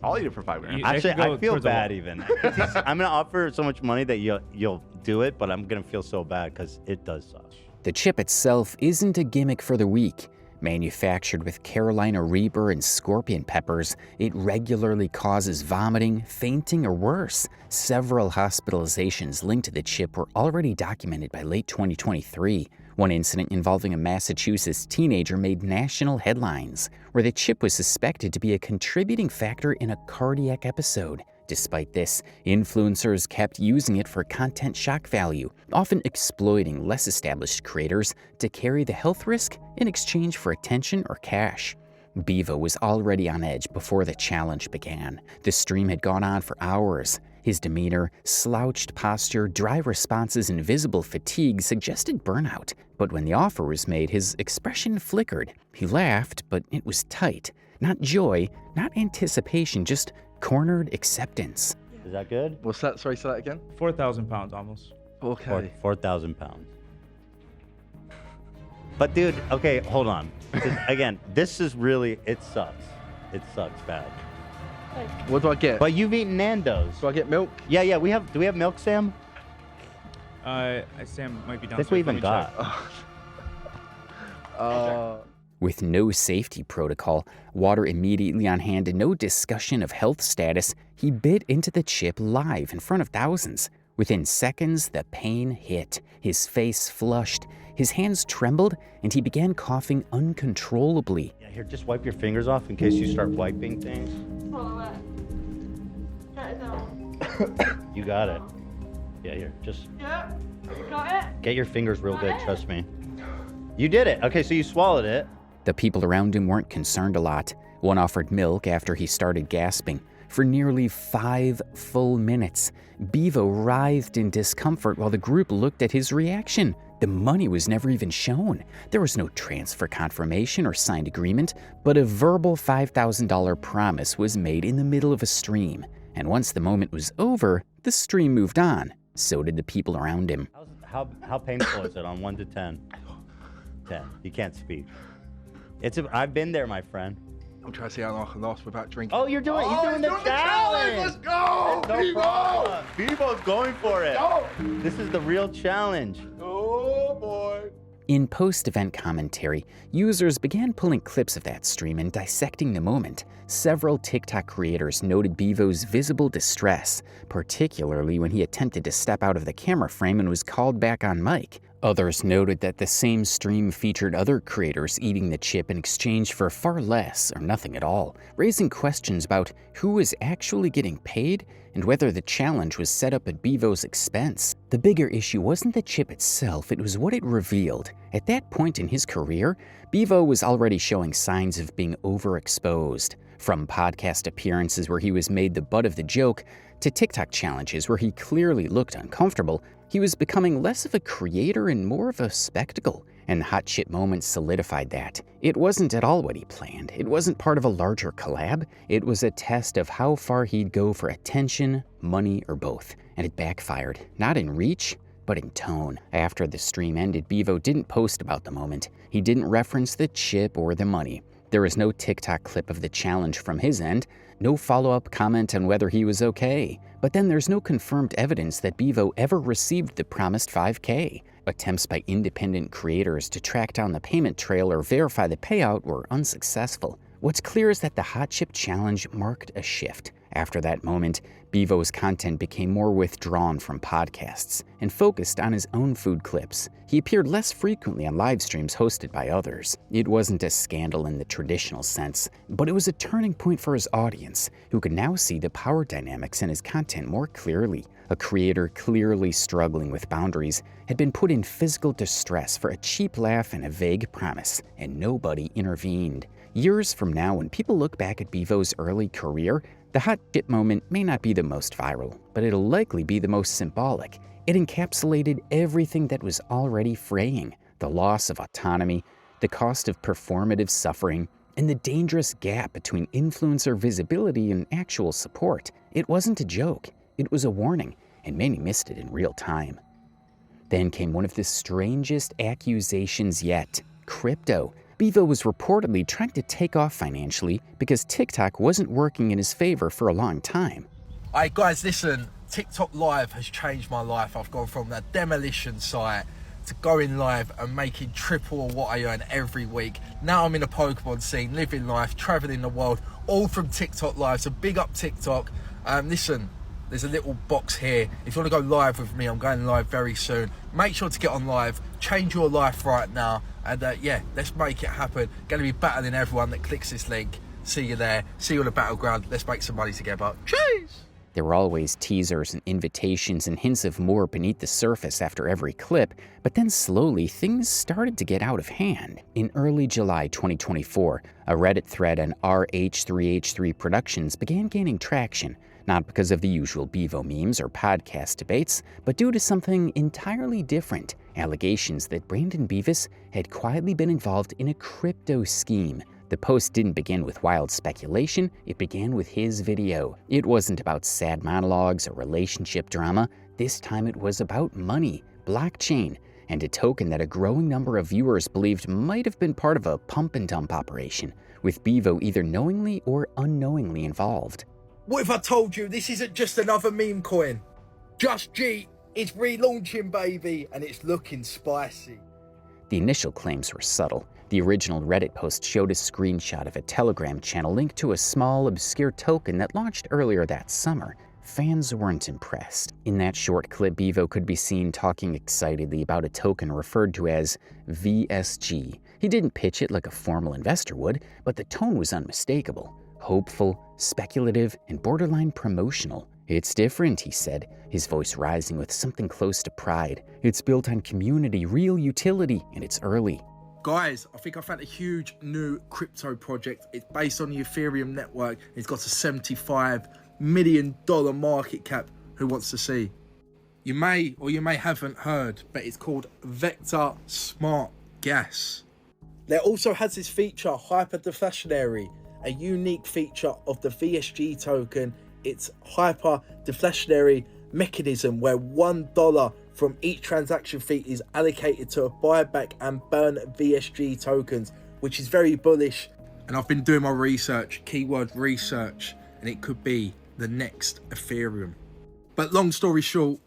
I'll eat it for $5,000. Actually, I feel bad even. I'm gonna offer so much money that you'll do it, but I'm gonna feel so bad because it does suck. The chip itself isn't a gimmick for the weak. Manufactured with Carolina Reaper and scorpion peppers, it regularly causes vomiting, fainting, or worse. Several hospitalizations linked to the chip were already documented by late 2023. One incident involving a Massachusetts teenager made national headlines, where the chip was suspected to be a contributing factor in a cardiac episode. Despite this, influencers kept using it for content shock value, often exploiting less established creators to carry the health risk in exchange for attention or cash. Bivo was already on edge before the challenge began. The stream had gone on for hours. His demeanor, slouched posture, dry responses, and visible fatigue suggested burnout. But when the offer was made, his expression flickered. He laughed, but it was tight. Not joy, not anticipation, just cornered acceptance. Is that good? What's that? Sorry, say that again. 4,000 pounds almost. Okay. 4,000 pounds. But dude, okay, hold on. Again, this is really, it sucks. It sucks bad. What do I get? But you've eaten Nando's. Do I get milk? Yeah, do we have milk, Sam? Sam might be downstairs. That's what we even got. With no safety protocol, water immediately on hand, and no discussion of health status, he bit into the chip live in front of thousands. Within seconds, the pain hit. His face flushed, his hands trembled, and he began coughing uncontrollably. Yeah, here, just wipe your fingers off in case you start wiping things. You got it. Yeah, here, just got it. Get your fingers real good, trust me. You did it. Okay, so you swallowed it. The people around him weren't concerned a lot. One offered milk after he started gasping. For nearly 5 full minutes, Bivo writhed in discomfort while the group looked at his reaction. The money was never even shown. There was no transfer confirmation or signed agreement, but a verbal $5,000 promise was made in the middle of a stream. And once the moment was over, the stream moved on. So did the people around him. How painful is it on 1 to 10? 10. You can't speak. I've been there, my friend. I'm trying to see how long I can last without drinking. Oh, you're doing the challenge. Let's go. No problem. Beavo's going for it. Go. This is the real challenge. Oh, boy. In post-event commentary, users began pulling clips of that stream and dissecting the moment. Several TikTok creators noted Bivo's visible distress, particularly when he attempted to step out of the camera frame and was called back on mic. Others noted that the same stream featured other creators eating the chip in exchange for far less or nothing at all, raising questions about who was actually getting paid and whether the challenge was set up at Bivo's expense. The bigger issue wasn't the chip itself, it was what it revealed. At that point in his career, Bivo was already showing signs of being overexposed. From podcast appearances where he was made the butt of the joke, to TikTok challenges where he clearly looked uncomfortable, he was becoming less of a creator and more of a spectacle, and the hot chip moment solidified that. It wasn't at all what he planned. It wasn't part of a larger collab. It was a test of how far he'd go for attention, money, or both. And it backfired, not in reach, but in tone. After the stream ended, Bivo didn't post about the moment. He didn't reference the chip or the money. There was no TikTok clip of the challenge from his end, no follow-up comment on whether he was okay. But then there's no confirmed evidence that Bivo ever received the promised $5K. Attempts by independent creators to track down the payment trail or verify the payout were unsuccessful. What's clear is that the Hot Chip Challenge marked a shift. After that moment, Bivo's content became more withdrawn from podcasts and focused on his own food clips. He appeared less frequently on live streams hosted by others. It wasn't a scandal in the traditional sense, but it was a turning point for his audience, who could now see the power dynamics in his content more clearly. A creator clearly struggling with boundaries had been put in physical distress for a cheap laugh and a vague promise, and nobody intervened. Years from now, when people look back at Bivo's early career, the hot chip moment may not be the most viral, but it'll likely be the most symbolic. It encapsulated everything that was already fraying: the loss of autonomy, the cost of performative suffering, and the dangerous gap between influencer visibility and actual support. It wasn't a joke, it was a warning, and many missed it in real time. Then came one of the strangest accusations yet: crypto. Bivo was reportedly trying to take off financially because TikTok wasn't working in his favor for a long time. Hey guys, listen, TikTok Live has changed my life. I've gone from a demolition site to going live and making triple of what I earn every week. Now I'm in the Pokemon scene, living life, traveling the world, all from TikTok live. So big up TikTok. Listen, there's a little box here. If you want to go live with me, I'm going live very soon. Make sure to get on live, change your life right now, and yeah, let's make it happen. Going to be battling everyone that clicks this link. See you there. See you on the battleground. Let's make some money together. Cheers! There were always teasers and invitations and hints of more beneath the surface after every clip, but then slowly things started to get out of hand. In early July 2024, a Reddit thread on RH3H3 Productions began gaining traction, not because of the usual Bivo memes or podcast debates, but due to something entirely different: allegations that Brandon Beavis had quietly been involved in a crypto scheme. The post didn't begin with wild speculation, it began with his video. It wasn't about sad monologues or relationship drama. This time it was about money, blockchain, and a token that a growing number of viewers believed might have been part of a pump and dump operation, with Bivo either knowingly or unknowingly involved. What if I told you this isn't just another meme coin? Just G is relaunching, baby, and it's looking spicy. The initial claims were subtle. The original Reddit post showed a screenshot of a Telegram channel linked to a small, obscure token that launched earlier that summer. Fans weren't impressed. In that short clip, Bivo could be seen talking excitedly about a token referred to as VSG. He didn't pitch it like a formal investor would, but the tone was unmistakable. Hopeful, speculative, and borderline promotional. "It's different," he said, his voice rising with something close to pride. "It's built on community, real utility, and it's early." Guys, I think I found a huge new crypto project. It's based on the Ethereum network. It's got a $75 million market cap. Who wants to see? You may or you may haven't heard, but it's called Vector Smart Gas. There also has this feature, hyperdeflationary, a unique feature of the VSG token. It's hyperdeflationary mechanism where $1 from each transaction fee is allocated to a buyback and burn VSG tokens, which is very bullish. And I've been doing my research, keyword research, and it could be the next Ethereum. But long story short,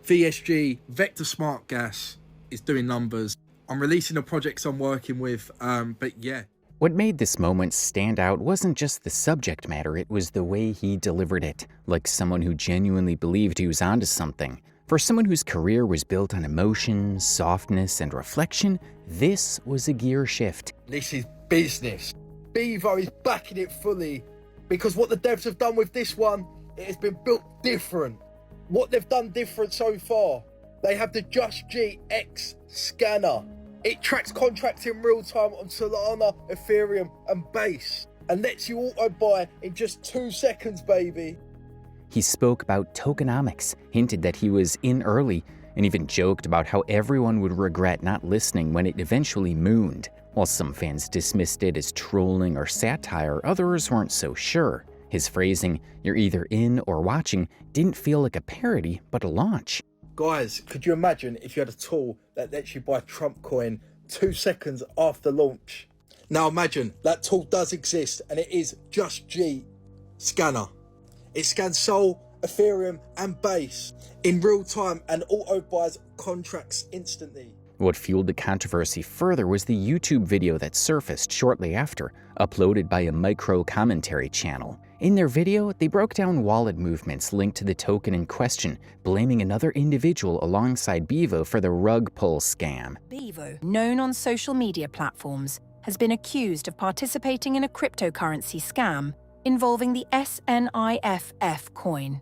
VSG, Vector Smart Gas, is doing numbers. I'm releasing the projects I'm working with, but yeah. What made this moment stand out wasn't just the subject matter, it was the way he delivered it, like someone who genuinely believed he was onto something. For someone whose career was built on emotion, softness, and reflection, this was a gear shift. This is business. Bivo is backing it fully, because what the devs have done with this one, it has been built different. What they've done different so far, they have the Just G X scanner. It tracks contracts in real time on Solana, Ethereum, and Base, and lets you auto buy in just 2 seconds, baby. He spoke about tokenomics, hinted that he was in early, and even joked about how everyone would regret not listening when it eventually mooned. While some fans dismissed it as trolling or satire, others weren't so sure. His phrasing, "you're either in or watching," didn't feel like a parody, but a launch. Guys, could you imagine if you had a tool that lets you buy Trump coin 2 seconds after launch? Now imagine that tool does exist, and it is Just G Scanner. It scans Sol, Ethereum, and Base in real time and auto buys contracts instantly. What fueled the controversy further was the YouTube video that surfaced shortly after, uploaded by a micro commentary channel. In their video, they broke down wallet movements linked to the token in question, blaming another individual alongside Bivo for the rug pull scam. Bivo, known on social media platforms, has been accused of participating in a cryptocurrency scam involving the SNIFF coin.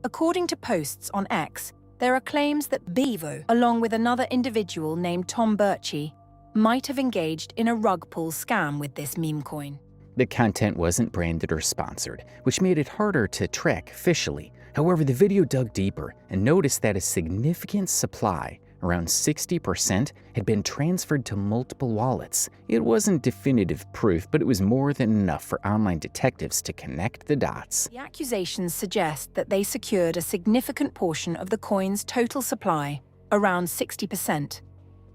According to posts on X, there are claims that Bivo, along with another individual named Tom Birchie, might have engaged in a rug pull scam with this meme coin. The content wasn't branded or sponsored, which made it harder to track officially. However, the video dug deeper and noticed that a significant supply, around 60%, had been transferred to multiple wallets. It wasn't definitive proof, but it was more than enough for online detectives to connect the dots. The accusations suggest that they secured a significant portion of the coin's total supply, around 60%,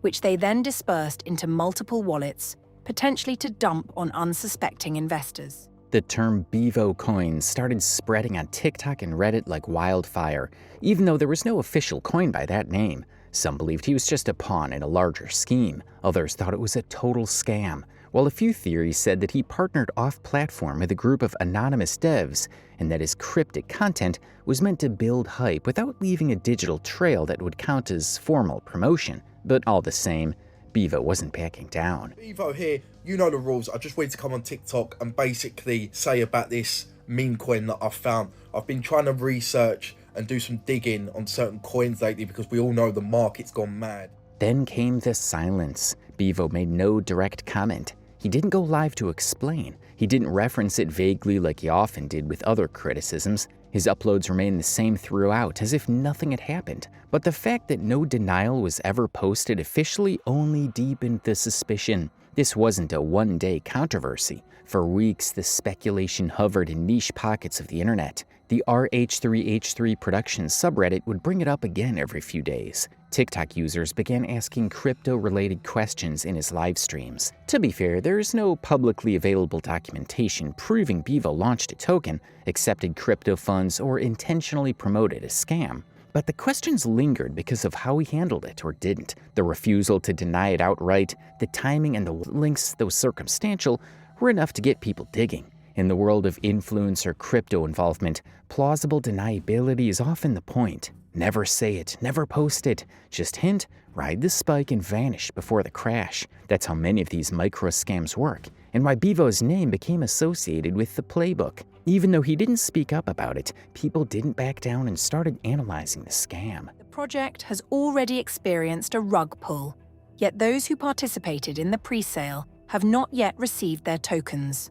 which they then dispersed into multiple wallets, potentially to dump on unsuspecting investors. The term Bivo coins started spreading on TikTok and Reddit like wildfire, even though there was no official coin by that name. Some believed he was just a pawn in a larger scheme. Others thought it was a total scam, while a few theories said that he partnered off-platform with a group of anonymous devs and that his cryptic content was meant to build hype without leaving a digital trail that would count as formal promotion. But all the same, Bivo wasn't backing down. Bivo here, you know the rules. I just wanted to come on TikTok and basically say about this meme coin that I've found. I've been trying to research and do some digging on certain coins lately because we all know the market's gone mad. Then came the silence. Bivo made no direct comment. He didn't go live to explain. He didn't reference it vaguely like he often did with other criticisms. His uploads remained the same throughout, as if nothing had happened. But the fact that no denial was ever posted officially only deepened the suspicion. This wasn't a one-day controversy. For weeks, the speculation hovered in niche pockets of the internet. The RH3H3 Productions subreddit would bring it up again every few days. TikTok users began asking crypto-related questions in his live streams. To be fair, there is no publicly available documentation proving Bivo launched a token, accepted crypto funds, or intentionally promoted a scam. But the questions lingered because of how he handled it or didn't. The refusal to deny it outright, the timing, and the links, though circumstantial, were enough to get people digging. In the world of influence or crypto involvement, plausible deniability is often the point. Never say it, never post it. Just hint, ride the spike, and vanish before the crash. That's how many of these micro scams work, and why Bivo's name became associated with the playbook. Even though he didn't speak up about it, people didn't back down and started analyzing the scam. The project has already experienced a rug pull, yet those who participated in the pre-sale have not yet received their tokens.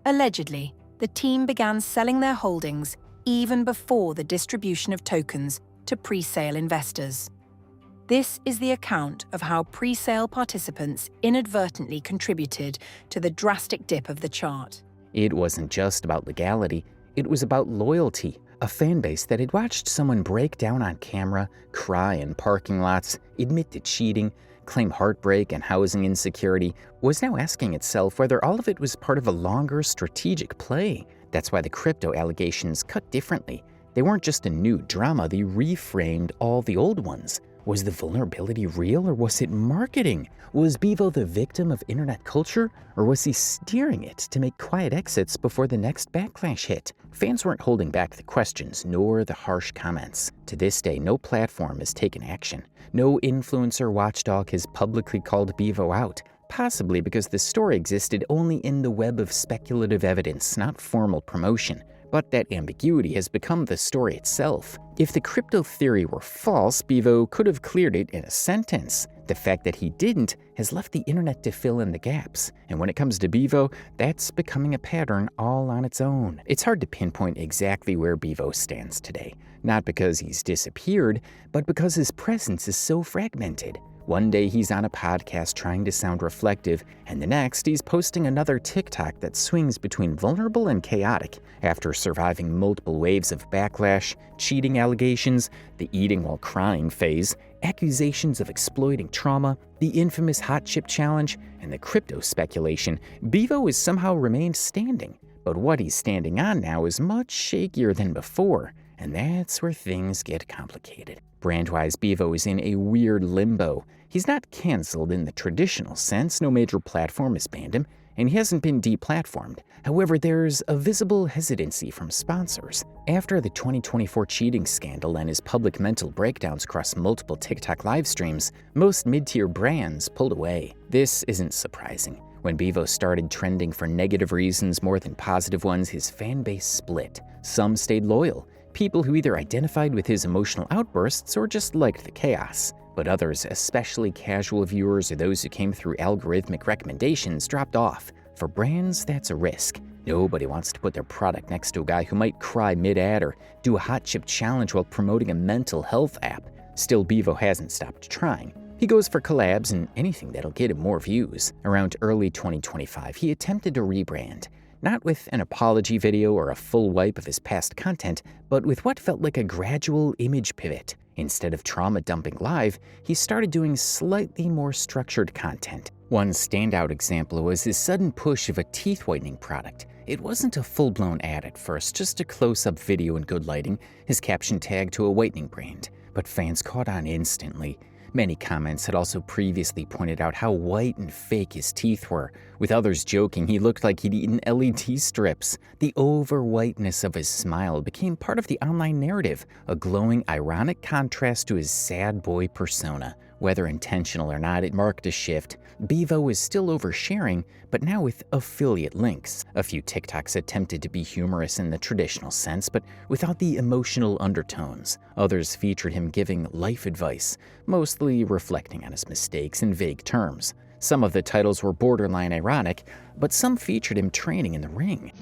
Allegedly, the team began selling their holdings even before the distribution of tokens to pre-sale investors. This is the account of how pre-sale participants inadvertently contributed to the drastic dip of the chart. It wasn't just about legality, it was about loyalty. A fan base that had watched someone break down on camera, cry in parking lots, admit to cheating, claim heartbreak and housing insecurity, was now asking itself whether all of it was part of a longer strategic play. That's why the crypto allegations cut differently. They weren't just a new drama, they reframed all the old ones. Was the vulnerability real, or was it marketing? Was Bivo the victim of internet culture, or was he steering it to make quiet exits before the next backlash hit? Fans weren't holding back the questions, nor the harsh comments. To this day, no platform has taken action. No influencer watchdog has publicly called Bivo out, possibly because the story existed only in the web of speculative evidence, not formal promotion. But that ambiguity has become the story itself. If the crypto theory were false, Bivo could have cleared it in a sentence. The fact that he didn't has left the internet to fill in the gaps. And when it comes to Bivo, that's becoming a pattern all on its own. It's hard to pinpoint exactly where Bivo stands today. Not because he's disappeared, but because his presence is so fragmented. One day he's on a podcast trying to sound reflective, and the next he's posting another TikTok that swings between vulnerable and chaotic. After surviving multiple waves of backlash, cheating allegations, the eating while crying phase, accusations of exploiting trauma, the infamous hot chip challenge, and the crypto speculation, Bivo has somehow remained standing. But what he's standing on now is much shakier than before, and that's where things get complicated. Brand-wise, Bivo is in a weird limbo. He's not cancelled in the traditional sense, no major platform has banned him, and he hasn't been deplatformed. However, there's a visible hesitancy from sponsors. After the 2024 cheating scandal and his public mental breakdowns across multiple TikTok live streams, most mid-tier brands pulled away. This isn't surprising. When Bivo started trending for negative reasons more than positive ones, his fan base split. Some stayed loyal, people who either identified with his emotional outbursts or just liked the chaos. But others, especially casual viewers or those who came through algorithmic recommendations, dropped off. For brands, that's a risk. Nobody wants to put their product next to a guy who might cry mid-ad or do a hot chip challenge while promoting a mental health app. Still, Bivo hasn't stopped trying. He goes for collabs and anything that'll get him more views. Around early 2025, he attempted to rebrand. Not with an apology video or a full wipe of his past content, but with what felt like a gradual image pivot. Instead of trauma dumping live, he started doing slightly more structured content. One standout example was his sudden push of a teeth whitening product. It wasn't a full-blown ad at first, just a close-up video in good lighting, his caption tagged to a whitening brand. But fans caught on instantly. Many comments had also previously pointed out how white and fake his teeth were, with others joking he looked like he'd eaten LED strips. The over-whiteness of his smile became part of the online narrative, a glowing, ironic contrast to his sad boy persona. Whether intentional or not, it marked a shift. Bivo is still oversharing, but now with affiliate links. A few TikToks attempted to be humorous in the traditional sense, but without the emotional undertones. Others featured him giving life advice, mostly reflecting on his mistakes in vague terms. Some of the titles were borderline ironic, but some featured him training in the ring.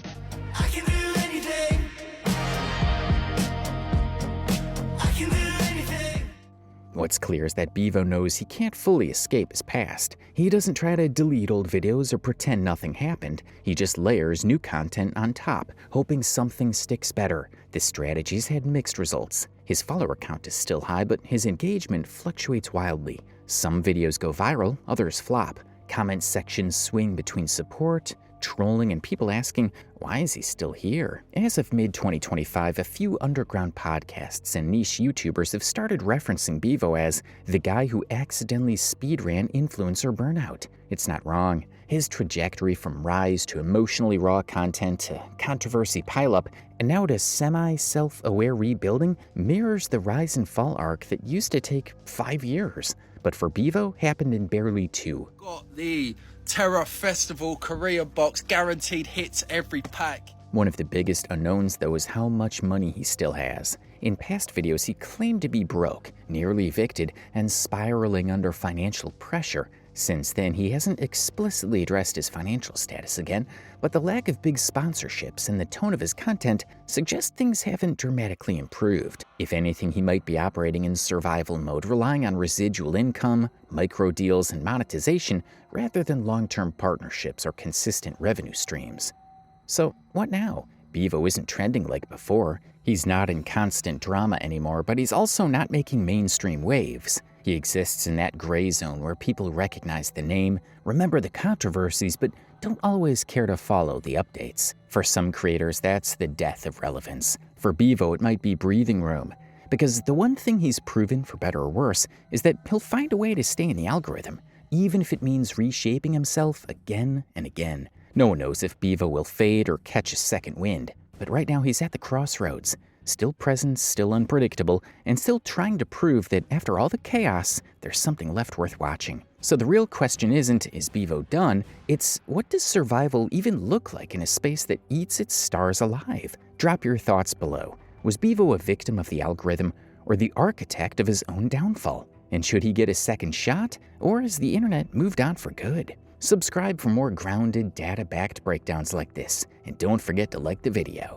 What's clear is that Bivo knows he can't fully escape his past. He doesn't try to delete old videos or pretend nothing happened. He just layers new content on top, hoping something sticks better. This strategy's had mixed results. His follower count is still high, but his engagement fluctuates wildly. Some videos go viral, others flop. Comment sections swing between support, trolling, and people asking, why is he still here? As of mid-2025, a few underground podcasts and niche YouTubers have started referencing Bivo as the guy who accidentally speedran influencer burnout. It's not wrong. His trajectory from rise to emotionally raw content to controversy pileup and now to semi-self-aware rebuilding mirrors the rise and fall arc that used to take 5 years. But for Bivo, happened in barely 2. Got the Terror Festival Korea box, guaranteed hits every pack. One of the biggest unknowns, though, is how much money he still has. In past videos, he claimed to be broke, nearly evicted, and spiraling under financial pressure. Since then, he hasn't explicitly addressed his financial status again, but the lack of big sponsorships and the tone of his content suggest things haven't dramatically improved. If anything, he might be operating in survival mode, relying on residual income, micro deals, and monetization rather than long-term partnerships or consistent revenue streams. So, what now? Bivo isn't trending like before. He's not in constant drama anymore, but he's also not making mainstream waves. He exists in that gray zone where people recognize the name, remember the controversies, but don't always care to follow the updates. For some creators, that's the death of relevance. For Bivo, it might be breathing room. Because the one thing he's proven, for better or worse, is that he'll find a way to stay in the algorithm, even if it means reshaping himself again and again. No one knows if Bivo will fade or catch a second wind, but right now he's at the crossroads. Still present, still unpredictable, and still trying to prove that after all the chaos, there's something left worth watching. So the real question isn't, is Bivo done? It's, what does survival even look like in a space that eats its stars alive? Drop your thoughts below. Was Bivo a victim of the algorithm, or the architect of his own downfall? And should he get a second shot, or has the internet moved on for good? Subscribe for more grounded, data-backed breakdowns like this, and don't forget to like the video.